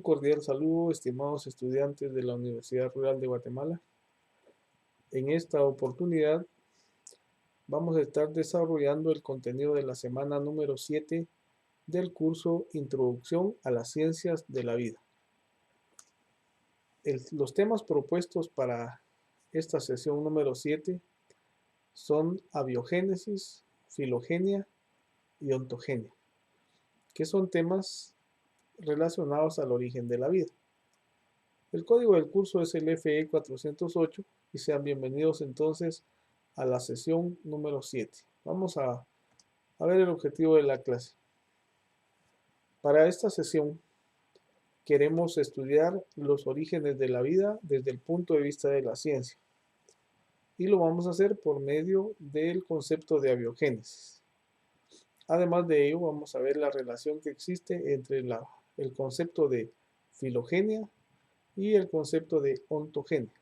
Un cordial saludo, estimados estudiantes de la Universidad Rural de Guatemala. En esta oportunidad vamos a estar desarrollando el contenido de la semana número 7 del curso Introducción a las Ciencias de la Vida. Los temas propuestos para esta sesión número 7 son abiogénesis, filogenia y ontogenia, que son temas relacionados al origen de la vida. El código del curso es el FE 408 y sean bienvenidos entonces a la sesión número 7. Vamos a ver el objetivo de la clase. Para esta sesión queremos estudiar los orígenes de la vida desde el punto de vista de la ciencia. Y lo vamos a hacer por medio del concepto de abiogénesis. Además de ello, vamos a ver la relación que existe entre el concepto de filogenia y el concepto de ontogenia.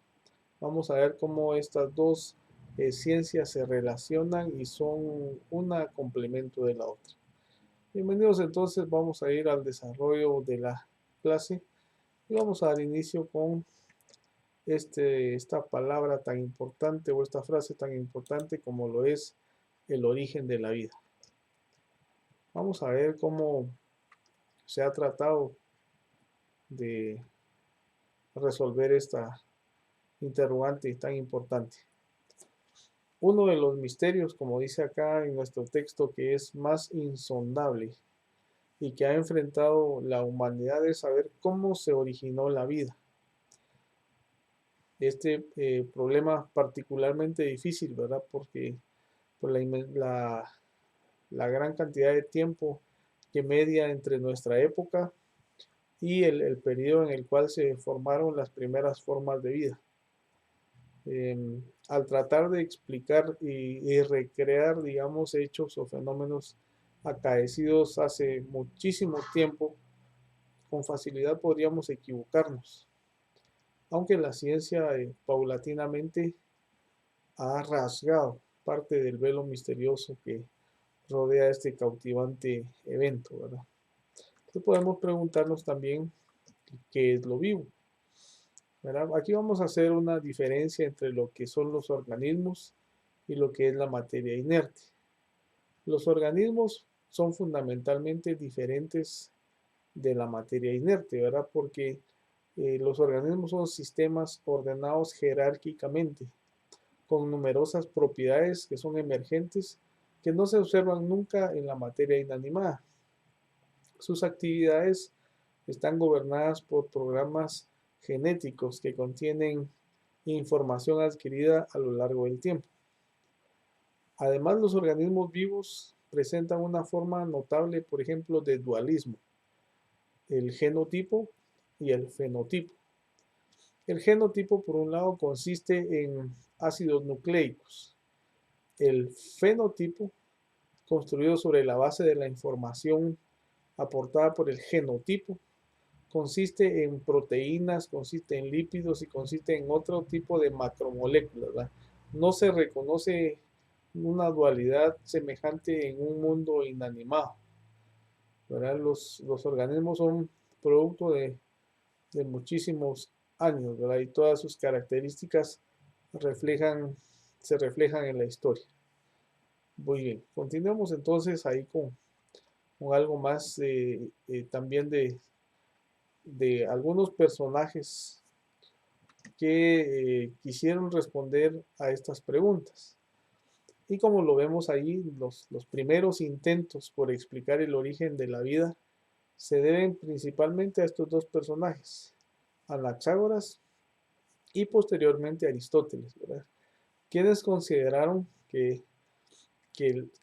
Vamos a ver cómo estas dos ciencias se relacionan y son un complemento de la otra. Bienvenidos entonces, vamos a ir al desarrollo de la clase y vamos a dar inicio con esta palabra tan importante o esta frase tan importante como lo es el origen de la vida. Vamos a ver cómo se ha tratado de resolver esta interrogante tan importante. Uno de los misterios, como dice acá en nuestro texto, que es más insondable y que ha enfrentado la humanidad es saber cómo se originó la vida. Este problema particularmente difícil, ¿verdad? Porque por la gran cantidad de tiempo que media entre nuestra época y el periodo en el cual se formaron las primeras formas de vida. Al tratar de explicar y recrear, digamos, hechos o fenómenos acaecidos hace muchísimo tiempo, con facilidad podríamos equivocarnos. Aunque la ciencia paulatinamente ha rasgado parte del velo misterioso que rodea este cautivante evento, ¿verdad? Entonces podemos preguntarnos también qué es lo vivo, ¿verdad? Aquí vamos a hacer una diferencia entre lo que son los organismos y lo que es la materia inerte. Los organismos son fundamentalmente diferentes de la materia inerte, ¿verdad? Porque los organismos son sistemas ordenados jerárquicamente, con numerosas propiedades que son emergentes, que no se observan nunca en la materia inanimada. Sus actividades están gobernadas por programas genéticos que contienen información adquirida a lo largo del tiempo. Además, los organismos vivos presentan una forma notable, por ejemplo, de dualismo, el genotipo y el fenotipo. El genotipo, por un lado, consiste en ácidos nucleicos. El fenotipo, construido sobre la base de la información aportada por el genotipo, consiste en proteínas, consiste en lípidos y consiste en otro tipo de macromoléculas, ¿verdad? No se reconoce una dualidad semejante en un mundo inanimado, ¿verdad? Los organismos son producto de muchísimos años, ¿verdad? Y todas sus características se reflejan en la historia. Muy bien, continuemos entonces ahí con algo más también de algunos personajes que quisieron responder a estas preguntas. Y como lo vemos ahí, los primeros intentos por explicar el origen de la vida se deben principalmente a estos dos personajes, Anaxágoras y posteriormente Aristóteles, ¿verdad? Quienes consideraron que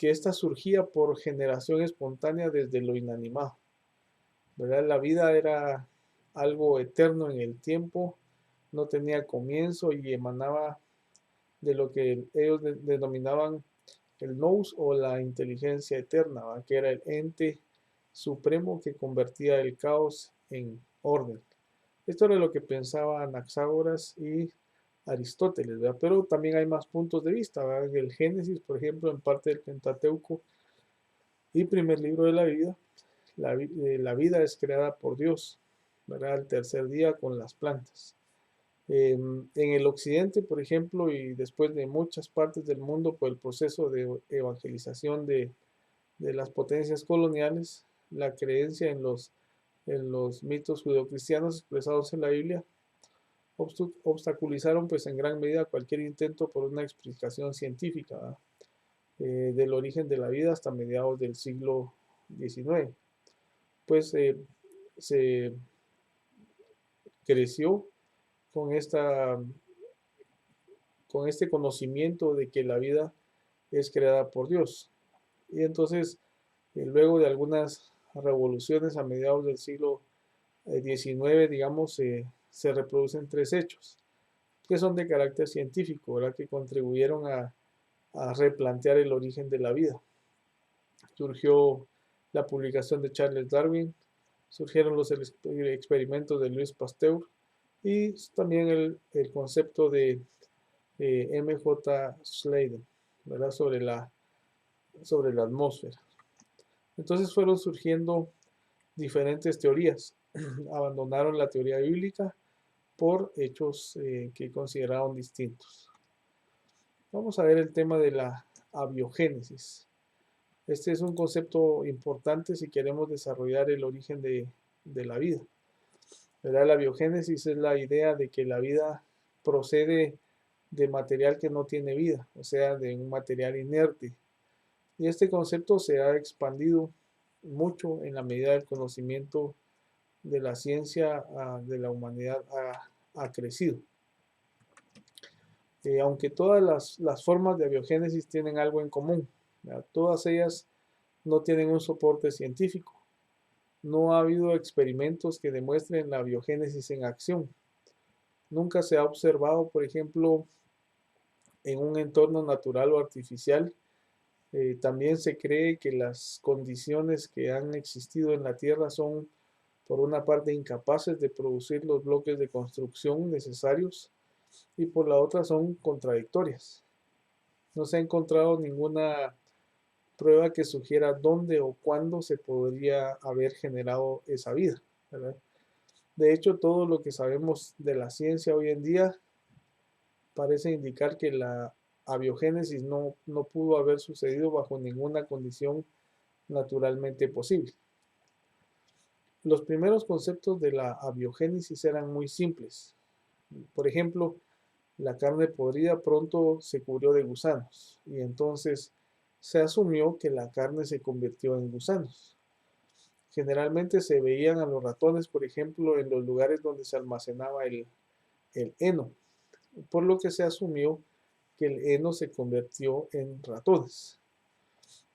esta surgía por generación espontánea desde lo inanimado, ¿verdad? La vida era algo eterno en el tiempo, no tenía comienzo y emanaba de lo que ellos denominaban el nous o la inteligencia eterna, ¿verdad? Que era el ente supremo que convertía el caos en orden. Esto era lo que pensaban Anaxágoras y Aristóteles, ¿verdad? Pero también hay más puntos de vista, ¿verdad? El Génesis, por ejemplo, en parte del Pentateuco y primer libro de la vida, la vida es creada por Dios. ¿verdad? Al tercer día con las plantas. En el occidente, por ejemplo, y después de muchas partes del mundo, por el proceso de evangelización de las potencias coloniales, la creencia en los mitos judeocristianos expresados en la Biblia obstaculizaron pues en gran medida cualquier intento por una explicación científica del origen de la vida hasta mediados del siglo XIX. Pues se creció con, con este conocimiento de que la vida es creada por Dios. Y entonces, luego de algunas revoluciones a mediados del siglo XIX, digamos, se reproducen tres hechos que son de carácter científico, ¿verdad? Que contribuyeron a replantear el origen de la vida. Surgió la publicación de Charles Darwin, surgieron los experimentos de Louis Pasteur y también el concepto de M.J. Sladen, ¿verdad? Sobre la atmósfera. Entonces fueron surgiendo diferentes teorías. Abandonaron la teoría bíblica por hechos que consideraron distintos. Vamos a ver el tema de la abiogénesis. Este es un concepto importante si queremos desarrollar el origen de la vida. ¿Verdad? La biogénesis es la idea de que la vida procede de material que no tiene vida, o sea, de un material inerte. Y este concepto se ha expandido mucho en la medida del conocimiento de la ciencia de la humanidad ha crecido. Aunque todas las formas de abiogénesis tienen algo en común, ¿verdad? Todas ellas no tienen un soporte científico. No ha habido experimentos que demuestren la biogénesis en acción. Nunca se ha observado, por ejemplo, en un entorno natural o artificial. También se cree que las condiciones que han existido en la Tierra son, por una parte, incapaces de producir los bloques de construcción necesarios y por la otra son contradictorias. No se ha encontrado ninguna prueba que sugiera dónde o cuándo se podría haber generado esa vida, ¿verdad? De hecho, todo lo que sabemos de la ciencia hoy en día parece indicar que la abiogénesis no pudo haber sucedido bajo ninguna condición naturalmente posible. Los primeros conceptos de la abiogénesis eran muy simples. Por ejemplo, la carne podrida pronto se cubrió de gusanos y entonces se asumió que la carne se convirtió en gusanos. Generalmente se veían a los ratones, por ejemplo, en los lugares donde se almacenaba el heno, por lo que se asumió que el heno se convirtió en ratones.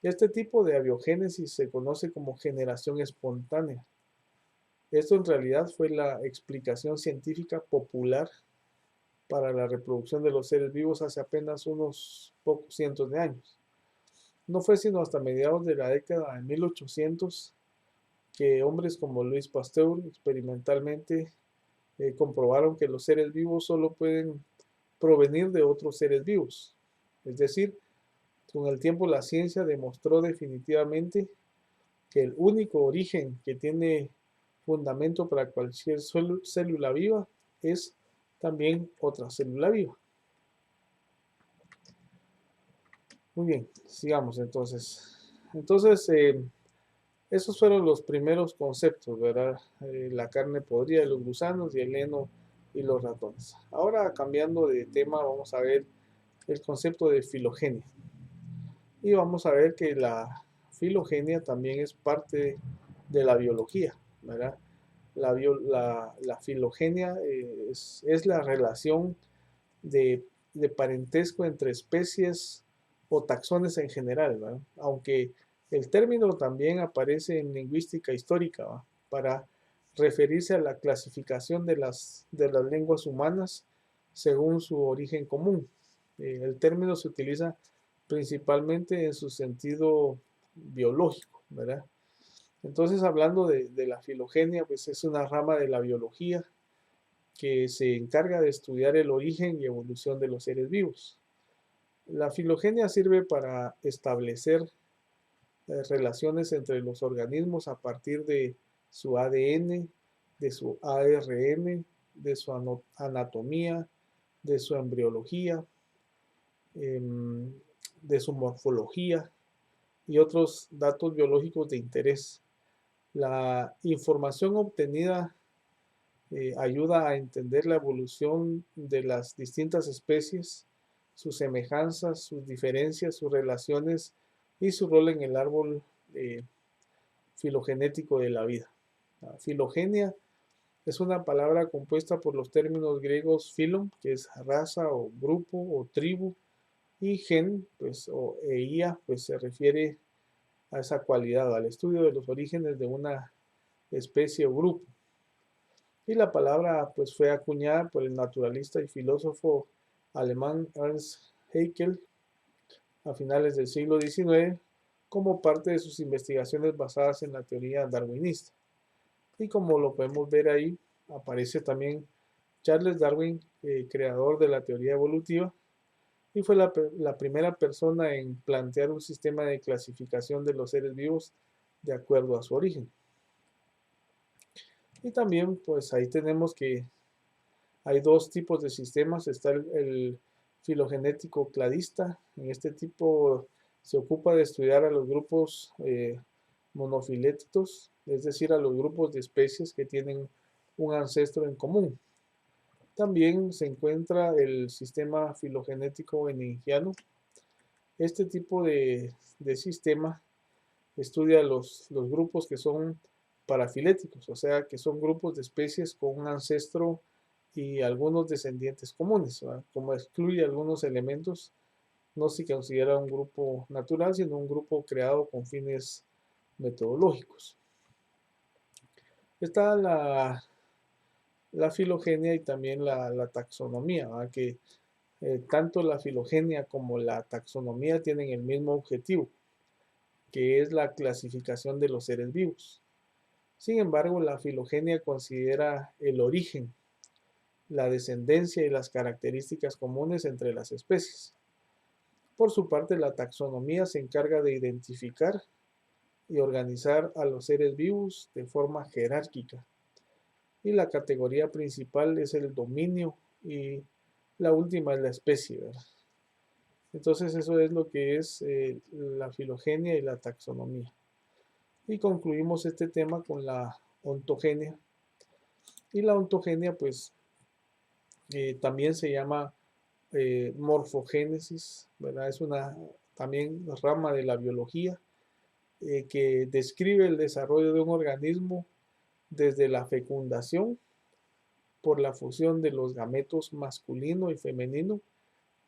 Este tipo de abiogénesis se conoce como generación espontánea. Esto en realidad fue la explicación científica popular para la reproducción de los seres vivos hace apenas unos pocos cientos de años. No fue sino hasta mediados de la década de 1800 que hombres como Louis Pasteur experimentalmente comprobaron que los seres vivos solo pueden provenir de otros seres vivos. Es decir, con el tiempo la ciencia demostró definitivamente que el único origen que tiene fundamento para cualquier célula viva es también otra célula viva. Muy bien, sigamos entonces. Entonces, esos fueron los primeros conceptos, ¿verdad? La carne podrida, los gusanos y el heno y los ratones. Ahora, cambiando de tema, vamos a ver el concepto de filogenia. Y vamos a ver que la filogenia también es parte de la biología, ¿verdad? La filogenia es la relación de parentesco entre especies o taxones en general, ¿verdad? Aunque el término también aparece en lingüística histórica, ¿verdad? Para referirse a la clasificación de las lenguas humanas según su origen común. El término se utiliza principalmente en su sentido biológico, ¿verdad? Entonces, hablando de la filogenia, pues es una rama de la biología que se encarga de estudiar el origen y evolución de los seres vivos. La filogenia sirve para establecer relaciones entre los organismos a partir de su ADN, de su ARN, de su anatomía, de su embriología, de su morfología y otros datos biológicos de interés. La información obtenida ayuda a entender la evolución de las distintas especies, sus semejanzas, sus diferencias, sus relaciones y su rol en el árbol filogenético de la vida. La filogenia es una palabra compuesta por los términos griegos phylum, que es raza o grupo o tribu, y gen, pues, o eia, pues se refiere a esa cualidad, al estudio de los orígenes de una especie o grupo. Y la palabra pues fue acuñada por el naturalista y filósofo alemán Ernst Haeckel a finales del siglo XIX como parte de sus investigaciones basadas en la teoría darwinista. Y como lo podemos ver ahí, aparece también Charles Darwin, creador de la teoría evolutiva, y fue la primera persona en plantear un sistema de clasificación de los seres vivos de acuerdo a su origen. Y también pues ahí tenemos que hay dos tipos de sistemas. Está el filogenético cladista. En este tipo se ocupa de estudiar a los grupos monofiléticos, es decir, a los grupos de especies que tienen un ancestro en común. También se encuentra el sistema filogenético meningiano. Este tipo de sistema estudia los grupos que son parafiléticos, o sea, que son grupos de especies con un ancestro y algunos descendientes comunes, ¿verdad? Como excluye algunos elementos, no se considera un grupo natural, sino un grupo creado con fines metodológicos. Está la filogenia y también la taxonomía, ¿verdad? Que tanto la filogenia como la taxonomía tienen el mismo objetivo, que es la clasificación de los seres vivos. Sin embargo, la filogenia considera el origen, la descendencia y las características comunes entre las especies. Por su parte, la taxonomía se encarga de identificar y organizar a los seres vivos de forma jerárquica. Y la categoría principal es el dominio y la última es la especie, ¿verdad? Entonces eso es lo que es la filogenia y la taxonomía. Y concluimos este tema con la ontogenia. Y la ontogenia pues también se llama morfogénesis, ¿verdad? Es una también rama de la biología que describe el desarrollo de un organismo desde la fecundación por la fusión de los gametos masculino y femenino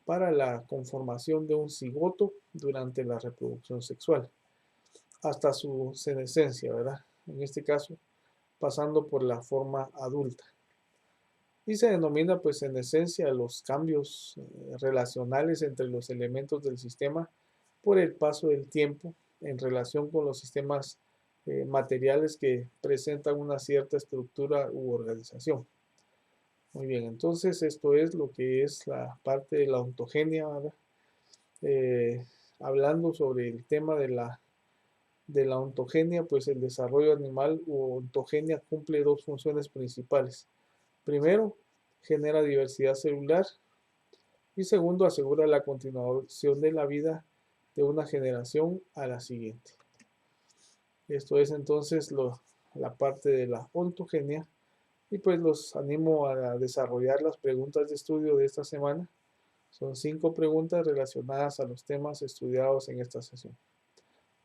para la conformación de un cigoto durante la reproducción sexual, hasta su senescencia, ¿verdad? En este caso, pasando por la forma adulta. Y se denomina pues en esencia los cambios relacionales entre los elementos del sistema por el paso del tiempo en relación con los sistemas materiales que presentan una cierta estructura u organización. Muy bien, entonces esto es lo que es la parte de la ontogenia, ¿verdad? Hablando sobre el tema de la ontogenia, pues el desarrollo animal u ontogenia cumple dos funciones principales. Primero, genera diversidad celular y segundo, asegura la continuación de la vida de una generación a la siguiente. Esto es entonces la parte de la ontogenia y pues los animo a desarrollar las preguntas de estudio de esta semana. Son 5 preguntas relacionadas a los temas estudiados en esta sesión.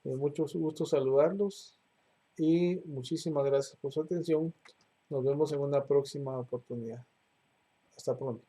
Me mucho gusto saludarlos y muchísimas gracias por su atención. Nos vemos en una próxima oportunidad. Hasta pronto.